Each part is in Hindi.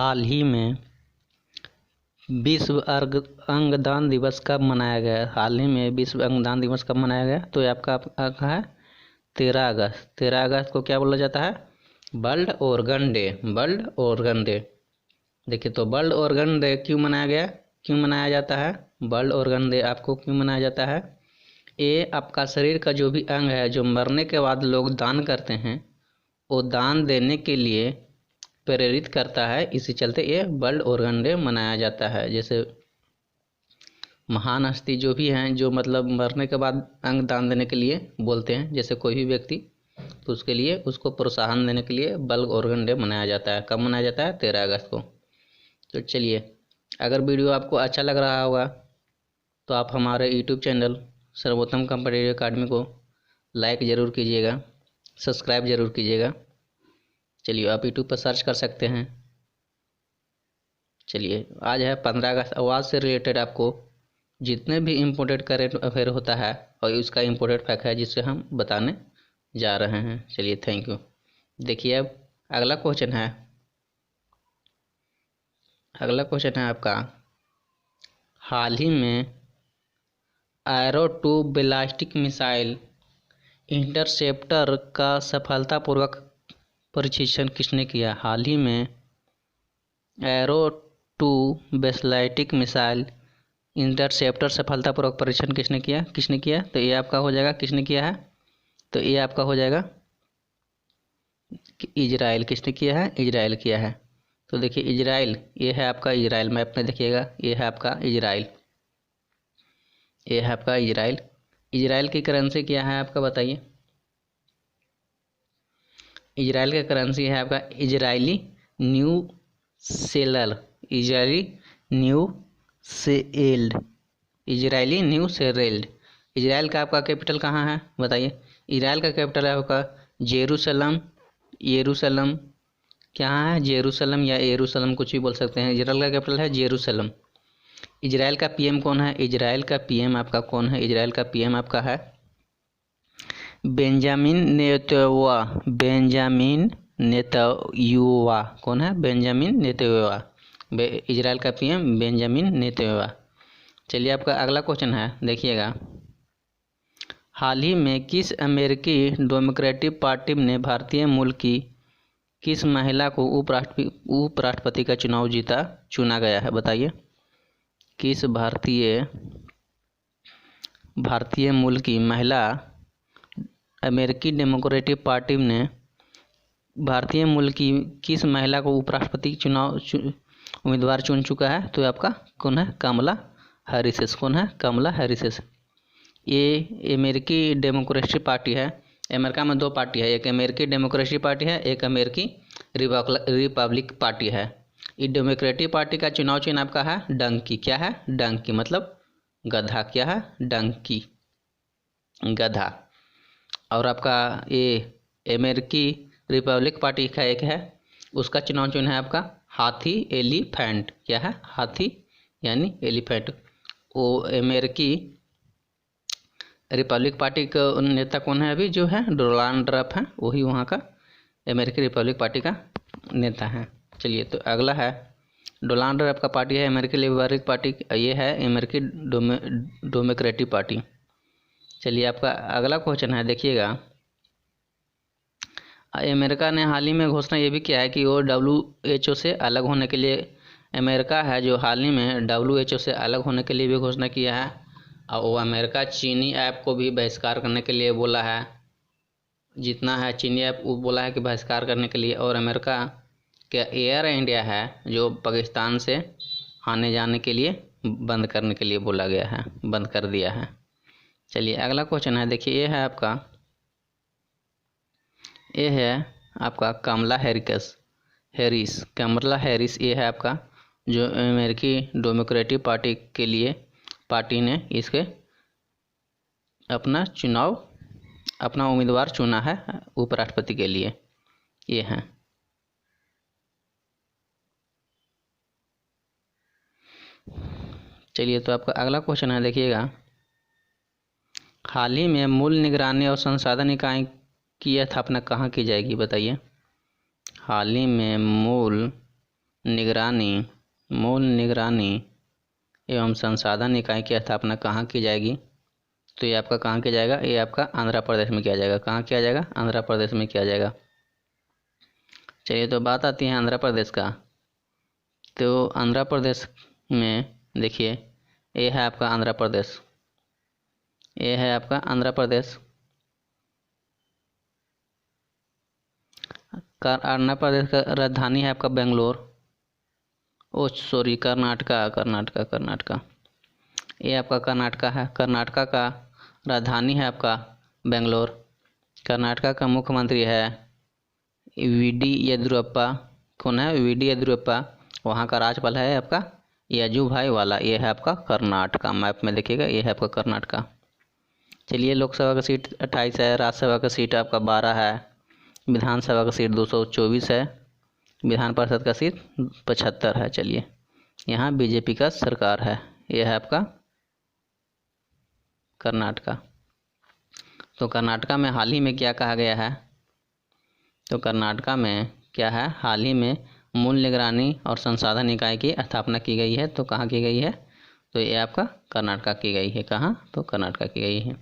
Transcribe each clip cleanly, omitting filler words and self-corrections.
हाल ही में विश्व अंगदान दिवस कब मनाया गया? हाल ही में विश्व अंगदान दिवस कब मनाया गया? तो ये आपका है 13 अगस्त। 13 अगस्त को क्या बोला जाता है? World organ day. World organ day. देखिए, तो वर्ल्ड ऑर्गन डे क्यों मनाया गया, क्यों मनाया जाता है? वर्ल्ड ऑर्गन डे आपको क्यों मनाया जाता है? ये आपका शरीर का जो भी अंग है जो मरने के बाद लोग दान करते हैं, वो दान देने के लिए प्रेरित करता है। इसी चलते ये वर्ल्ड ऑर्गन डे मनाया जाता है। जैसे महान हस्ती जो भी हैं, जो मतलब मरने के बाद अंग दान देने के लिए बोलते हैं, जैसे कोई भी व्यक्ति, तो उसके लिए उसको प्रोत्साहन देने के लिए वर्ल्ड ऑर्गन डे मनाया जाता है। कब मनाया जाता है? 13 अगस्त को। तो चलिए, अगर वीडियो आपको अच्छा लग रहा होगा तो आप हमारे यूट्यूब चैनल सर्वोत्तम कॉम्पिटिटिव अकेडमी को लाइक ज़रूर कीजिएगा, सब्सक्राइब ज़रूर कीजिएगा। चलिए, आप यूट्यूब पर सर्च कर सकते हैं। चलिए, आज है 15 अगस्त। आवाज़ से रिलेटेड आपको जितने भी इम्पोर्टेंट करेंट अफेयर होता है और उसका इम्पोर्टेंट फैक्ट है जिससे हम बताने जा रहे हैं। चलिए, थैंक यू। देखिए, अब अगला क्वेश्चन है। अगला क्वेश्चन है आपका, हाल ही में एरो 2 बैलिस्टिक मिसाइल इंटरसेप्टर का सफलतापूर्वक परीक्षण किसने किया? हाल ही में एरो 2 बैलिस्टिक मिसाइल इंटरसेप्टर सफलतापूर्वक परीक्षण किसने किया? तो ये आपका हो जाएगा, किसने किया है? तो ये आपका हो जाएगा इजराइल। किसने किया है? इजराइल किया है। तो देखिए, इजराइल, ये है आपका इजराइल। मैप में देखिएगा, ये है आपका इजराइल, ये है आपका इजराइल। इजराइल की करेंसी क्या है आपका, बताइए? इजराइल का करेंसी है आपका Israeli new seller. Israeli new sailed. Israeli new sailed. Israel का आपका कैपिटल कहाँ है, बताइए? इजराइल का कैपिटल है आपका जेरूसलम। येरूशलम क्या है? जेरूसलम या येरूशलम, कुछ भी बोल सकते हैं। इजराइल का कैपिटल है जेरूसलम। इजराइल का पीएम कौन है? इजराइल का पीएम आपका कौन है? इजराइल का पीएम आपका है बेंजामिन नेतन्याहू। बेंजामिन नेतन्याहू कौन है? Benjamin Netanyahu. इजराइल का पीएम बेंजामिन नेतन्याहू। चलिए, आपका अगला क्वेश्चन है, देखिएगा। हाल ही में किस अमेरिकी डेमोक्रेटिक पार्टी ने भारतीय मूल की किस महिला को उपराष्ट्रपति का चुनाव चुना गया है, बताइए? किस भारतीय मूल की महिला अमेरिकी डेमोक्रेटिक पार्टी ने भारतीय मूल की किस महिला को उपराष्ट्रपति उम्मीदवार चुन चुका है? तो आपका कौन है? कमला हैरिस। कौन है? कमला हैरिस। ये अमेरिकी डेमोक्रेटिक पार्टी है। अमेरिका में 2 पार्टी है, एक अमेरिकी डेमोक्रेटिक पार्टी है, एक अमेरिकी रिपब्लिक पार्टी है। ये डेमोक्रेटिक पार्टी का चुनाव चिन्ह आपका है डंकी। क्या है? डंकी, मतलब गधा। क्या है? डंकी, गधा। और आपका ये अमेरिकी रिपब्लिक पार्टी का एक है, उसका चुनाव चिन्ह है आपका हाथी, एलिफेंट। क्या है? हाथी यानी एलिफेंट। वो अमेरिकी रिपब्लिक पार्टी का नेता कौन है अभी जो है? डोनाल्ड ट्रंप है, वही वहाँ का अमेरिकी रिपब्लिक पार्टी का नेता है। चलिए, तो अगला है, डोनाल्ड ट्रंप का पार्टी है अमेरिकी रिपब्लिक पार्टी, ये है अमेरिकी डेमोक्रेटिक पार्टी। चलिए, आपका अगला क्वेश्चन है, देखिएगा। अमेरिका ने हाल ही में घोषणा ये भी किया है कि वो WHO से अलग होने के लिए, अमेरिका है जो हाल ही में WHO से अलग होने के लिए भी घोषणा किया है। और वो अमेरिका चीनी ऐप को भी बहिष्कार करने के लिए बोला है। जितना है चीनी ऐप वो बोला है कि बहिष्कार करने के लिए। और अमेरिका का एयर इंडिया है जो पाकिस्तान से आने जाने के लिए बंद करने के लिए बोला गया है, बंद कर दिया है। चलिए, अगला क्वेश्चन है, देखिए। ये है आपका कमला हैरिस। कमला हैरिस ये है आपका जो अमेरिकी डेमोक्रेटिक पार्टी के लिए पार्टी ने इसके अपना उम्मीदवार चुना है उपराष्ट्रपति के लिए। ये है। चलिए, तो आपका अगला क्वेश्चन है, देखिएगा। हाल ही में मूल निगरानी और संसाधन इकाई की स्थापना कहाँ की जाएगी, बताइए? हाल ही में मूल निगरानी मूल निगरानी एवं संसाधन इकाई की स्थापना कहाँ की जाएगी? तो ये आपका कहाँ किया जाएगा? ये आपका आंध्र प्रदेश में किया जाएगा। कहाँ किया जाएगा? आंध्र प्रदेश में किया जाएगा। चलिए, तो बात आती है आंध्र प्रदेश का। तो आंध्र प्रदेश में देखिए, ये है आपका आंध्र प्रदेश, ये है आपका आंध्र प्रदेश। आंध्र प्रदेश का राजधानी है आपका बेंगलोर। ओ सॉरी, कर्नाटका। ये आपका कर्नाटका है। कर्नाटका का राजधानी है आपका बेंगलोर। कर्नाटका का मुख्यमंत्री है वीडी येदियुरप्पा। कौन है? वीडी येदियुरप्पा। वहाँ का राज्यपाल है आपका वजुभाई वाला। ये है आपका कर्नाटका। मैप में देखिएगा, ये है आपका कर्नाटका। चलिए, लोकसभा का सीट 28 है, राज्यसभा का सीट आपका 12 है, विधानसभा का सीट 224 है, विधान परिषद का सीट 75 है। चलिए, यहाँ बीजेपी का सरकार है। यह है आपका कर्नाटका। तो कर्नाटका में हाल ही में क्या कहा गया है? तो कर्नाटका में क्या है? हाल ही में मूल निगरानी और संसाधन इकाई की स्थापना की गई है। तो कहाँ की गई है? तो ये आपका कर्नाटका की गई है। कहाँ? तो कर्नाटका की गई है।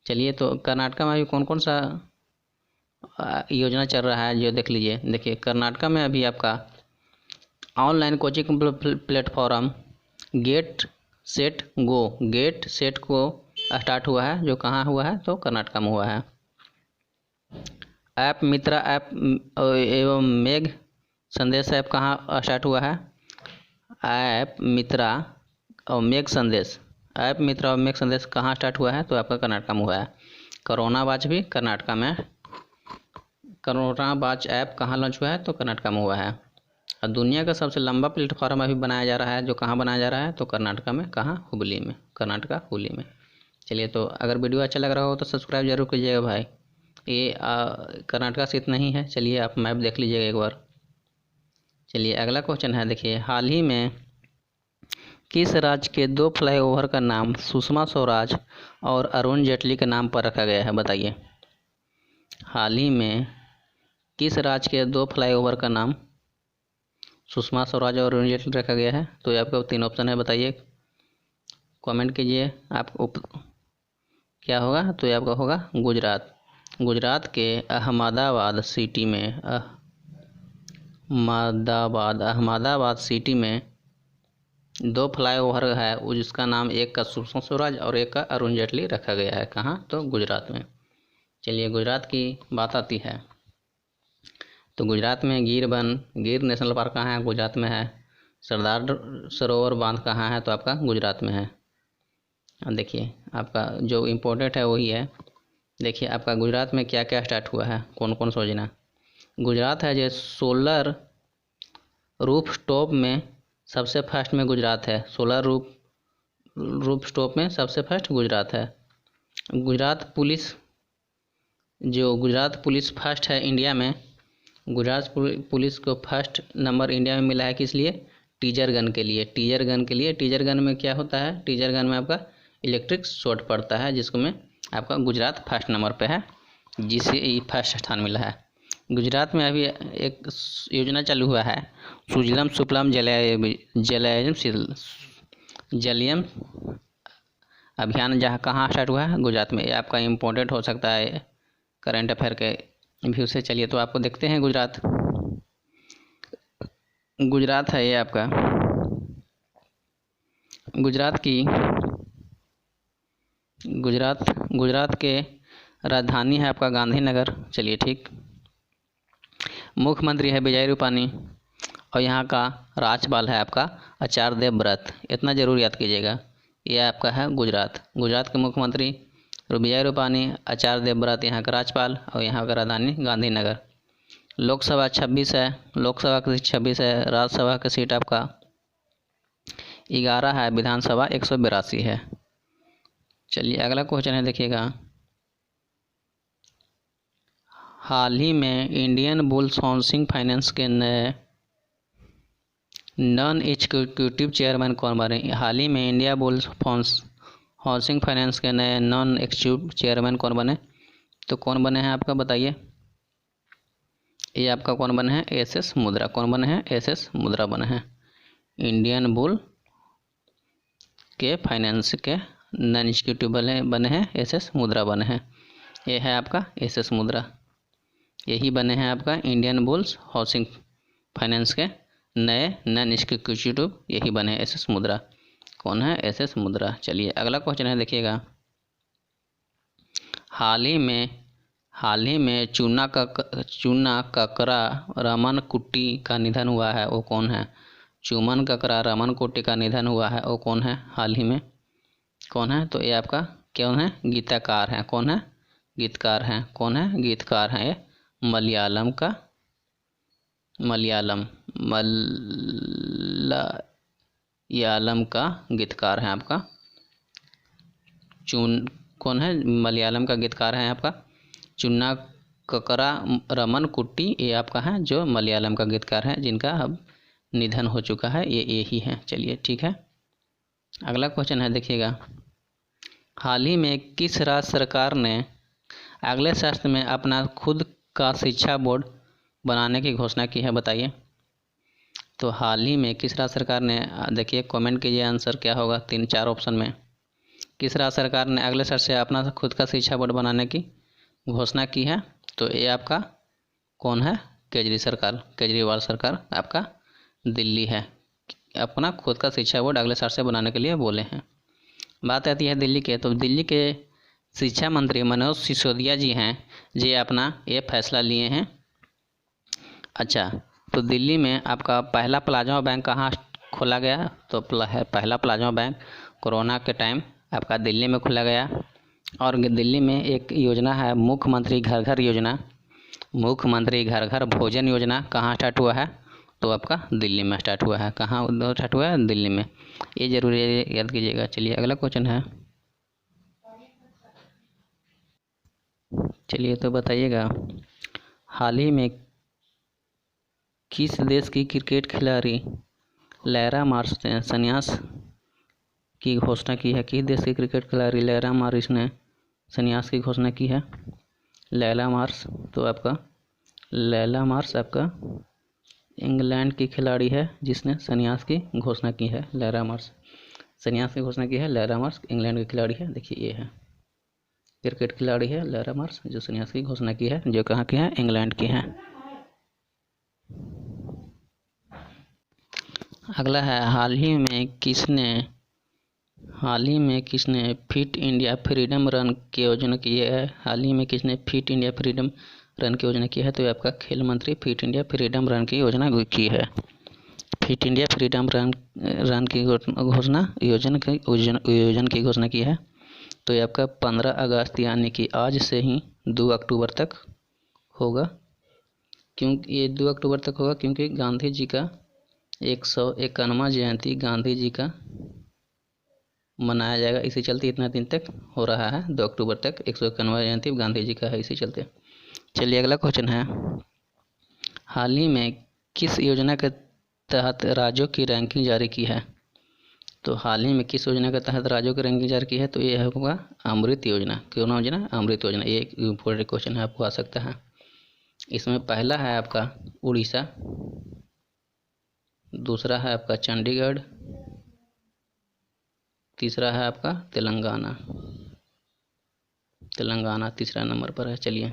चलिए, तो कर्नाटका में अभी कौन कौन सा योजना चल रहा है जो देख लीजिए। देखिए, कर्नाटका में अभी आपका online coaching platform get set go start हुआ है। जो कहाँ हुआ है? तो कर्नाटका में हुआ है। ऐप मित्रा ऐप एवं मेघ संदेश ऐप कहाँ स्टार्ट हुआ है? ऐप मित्रा और मेघ संदेश कहाँ स्टार्ट हुआ है? तो आपका कर्नाटका में हुआ है। कोरोना वाच भी कर्नाटका में, कोरोना वाच ऐप कहाँ लॉन्च हुआ है? तो कर्नाटका में हुआ है। और दुनिया का सबसे लंबा प्लेटफॉर्म अभी बनाया जा रहा है। जो कहाँ बनाया जा रहा है? तो कर्नाटका में। कहाँ? हुबली में। कर्नाटका हुबली में। चलिए, तो अगर वीडियो अच्छा लग रहा हो तो सब्सक्राइब जरूर कीजिएगा भाई। ये कर्नाटका से इतना ही है। चलिए, आप मैप देख लीजिएगा एक बार। चलिए, अगला क्वेश्चन है। देखिए, हाल ही में किस राज्य के 2 फ्लाईओवर का नाम सुषमा स्वराज और अरुण जेटली के नाम पर रखा गया है? बताइए, हाल ही में किस राज्य के 2 फ्लाईओवर का नाम सुषमा स्वराज और अरुण जेटली रखा गया है? तो ये आपका 3 ऑप्शन है, बताइए, कमेंट कीजिए। आप क्या होगा? तो ये आपका होगा गुजरात के अहमदाबाद सिटी में 2 फ्लाईओवर है, जिसका नाम एक का सुषमा स्वराज और एक का अरुण जेटली रखा गया है। कहाँ? तो गुजरात में। चलिए, गुजरात की बात आती है। तो गुजरात में गिर नेशनल पार्क कहाँ है? गुजरात में है। सरदार सरोवर बांध कहाँ है? तो आपका गुजरात में है। देखिए, आपका जो इम्पोर्टेंट है वही है। देखिए, आपका गुजरात में क्या क्या स्टार्ट हुआ है, कौन कौन सोचना। गुजरात है जो सोलर रूफ टॉप में सबसे फर्स्ट में गुजरात है। सोलर रूफ टॉप में सबसे फर्स्ट गुजरात है। गुजरात पुलिस फर्स्ट है इंडिया में। गुजरात पुलिस को फर्स्ट नंबर इंडिया में मिला है। किस लिए? टीजर गन के लिए। टीजर गन में क्या होता है? टीजर गन में आपका इलेक्ट्रिक शॉट पड़ता है, जिसको में आपका गुजरात फर्स्ट नंबर पे है, जिसे फर्स्ट स्थान मिला है। गुजरात में अभी एक योजना चालू हुआ है, सुजलम सुफलम जलयम अभियान, जहाँ कहाँ स्टार्ट हुआ है? गुजरात में। ये आपका इम्पोर्टेंट हो सकता है करंट अफेयर के व्यू से। चलिए, तो आपको देखते हैं गुजरात है ये आपका। गुजरात के राजधानी है आपका गांधीनगर। चलिए, ठीक। मुख्यमंत्री है विजय रूपानी और यहाँ का राज्यपाल है आपका आचार्य देवव्रत। इतना जरूर याद कीजिएगा। यह आपका है गुजरात के मुख्यमंत्री विजय रूपानी, आचार्य देवव्रत यहाँ का राज्यपाल और यहाँ का राजधानी गांधीनगर। लोकसभा 26 है, लोकसभा की सीट 26 है, राज्यसभा की सीट आपका 11 है, विधानसभा 182 है। चलिए, अगला क्वेश्चन है, देखिएगा। हाल ही में इंडियन बुल्स हाउसिंग फाइनेंस के नए नॉन एग्जीक्यूटिव चेयरमैन कौन बने? हाल ही में इंडिया बुल्स हाउसिंग फाइनेंस के नए नॉन एग्जीक्यूटिव चेयरमैन कौन बने? तो कौन बने हैं आपका? बताइए। ये आपका कौन बने हैं, एस मुद्रा। कौन बने हैं, एस मुद्रा बने हैं। इंडियन बुल के फाइनेंस के नॉन एग्जीक्यूटिव बने हैं एस मुद्रा बने हैं। ये है आपका एस मुद्रा। यही बने हैं आपका इंडियन बुल्स हाउसिंग फाइनेंस के नए नॉन एग्जीक्यूटिव, यही बने एस मुद्रा। कौन है, एस मुद्रा। चलिए अगला क्वेश्चन है, देखिएगा। हाल ही में चूना ककरा रमन कुट्टी का निधन हुआ है, वो कौन है। चुमन ककरा रमन कुट्टी का निधन हुआ है, वो कौन है, हाल ही में कौन है। तो ये आपका कौन है, गीतकार है। कौन है, गीतकार हैं। कौन है, गीतकार हैं। ये मलयालम का गीतकार है आपका। कौन है, मलयालम का गीतकार है आपका चुन्ना ककरा रमन कुट्टी। ये आपका है जो मलयालम का गीतकार है, जिनका अब निधन हो चुका है, ये यही है। चलिए ठीक है। अगला क्वेश्चन है, देखिएगा। हाल ही में किस राज्य सरकार ने अगले शास्त्र में अपना खुद का शिक्षा बोर्ड बनाने की घोषणा की है, बताइए। तो हाल ही में किस राज्य सरकार ने, देखिए कमेंट कीजिए आंसर क्या होगा 3-4 ऑप्शन में। किस राज्य सरकार ने अगले साल से अपना खुद का शिक्षा बोर्ड बनाने की घोषणा की है। तो ये आपका कौन है, केजरीवाल सरकार आपका दिल्ली है, अपना खुद का शिक्षा बोर्ड अगले साल से बनाने के लिए बोले हैं। बात आती है दिल्ली के, तो दिल्ली के शिक्षा मंत्री मनोज सिसोदिया जी हैं, जे अपना ये फैसला लिए हैं। अच्छा, तो दिल्ली में आपका पहला प्लाज्मा बैंक कहाँ खोला गया। तो पहला प्लाज्मा बैंक कोरोना के टाइम आपका दिल्ली में खोला गया। और दिल्ली में एक योजना है मुख्यमंत्री घर घर योजना, मुख्यमंत्री घर घर भोजन योजना, कहाँ स्टार्ट हुआ है। तो आपका दिल्ली में स्टार्ट हुआ है। कहाँ स्टार्ट हुआ है, दिल्ली में। ये जरूर याद कीजिएगा। चलिए अगला क्वेश्चन है, चलिए तो बताइएगा। हाल ही में किस देश की क्रिकेट खिलाड़ी लैरा मार्श ने संन्यास की घोषणा की है। किस देश की क्रिकेट खिलाड़ी लैरा मार्श ने संन्यास की घोषणा की है। लैला मार्श, तो आपका लैला मार्श आपका इंग्लैंड की खिलाड़ी है, जिसने संन्यास की घोषणा की है। लैरा मार्श संन्यास की घोषणा की है। लैरा मार्श इंग्लैंड की खिलाड़ी है। देखिए ये है क्रिकेट खिलाड़ी है लैरा मार्श, जो संन्यास की घोषणा की है, जो कहाँ की है, इंग्लैंड की है। अगला है, हाल ही में किसने फिट इंडिया फ्रीडम रन की योजना की है। हाल ही में किसने फिट इंडिया फ्रीडम रन की योजना की है। तो ये आपका खेल मंत्री फिट इंडिया फ्रीडम रन की योजना की है। फिट इंडिया फ्रीडम रन की घोषणा योजना की घोषणा की है। तो ये आपका 15 अगस्त यानी कि आज से ही 2 अक्टूबर तक होगा। क्योंकि ये 2 अक्टूबर तक होगा क्योंकि गांधी जी का 151वां जयंती गांधी जी का मनाया जाएगा, इसी चलते इतना दिन तक हो रहा है। 2 अक्टूबर तक 151वां जयंती गांधी जी का है, इसी चलते। चलिए अगला क्वेश्चन है, हाल ही में किस योजना के तहत राज्यों की रैंकिंग जारी की है। तो हाल ही में किस योजना के तहत राज्यों की रैंकिंग जारी की है। तो ये होगा अमृत योजना। कौन योजना, अमृत योजना। ये एक इम्पोर्टेंट क्वेश्चन है, आपको आ सकता है। इसमें पहला है आपका उड़ीसा, दूसरा है आपका चंडीगढ़, तीसरा है आपका तेलंगाना तीसरा नंबर पर है। चलिए,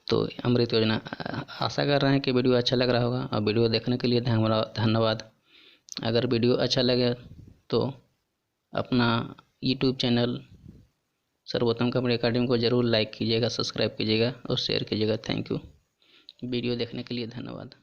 तो अमृत योजना। आशा कर रहे हैं कि वीडियो अच्छा लग रहा होगा, और वीडियो देखने के लिए धन्यवाद। अगर वीडियो अच्छा लगे तो अपना यूट्यूब चैनल सर्वोत्तम कॉमेडी अकेडमी को ज़रूर लाइक कीजिएगा, सब्सक्राइब कीजिएगा और शेयर कीजिएगा। Thank you. वीडियो देखने के लिए धन्यवाद।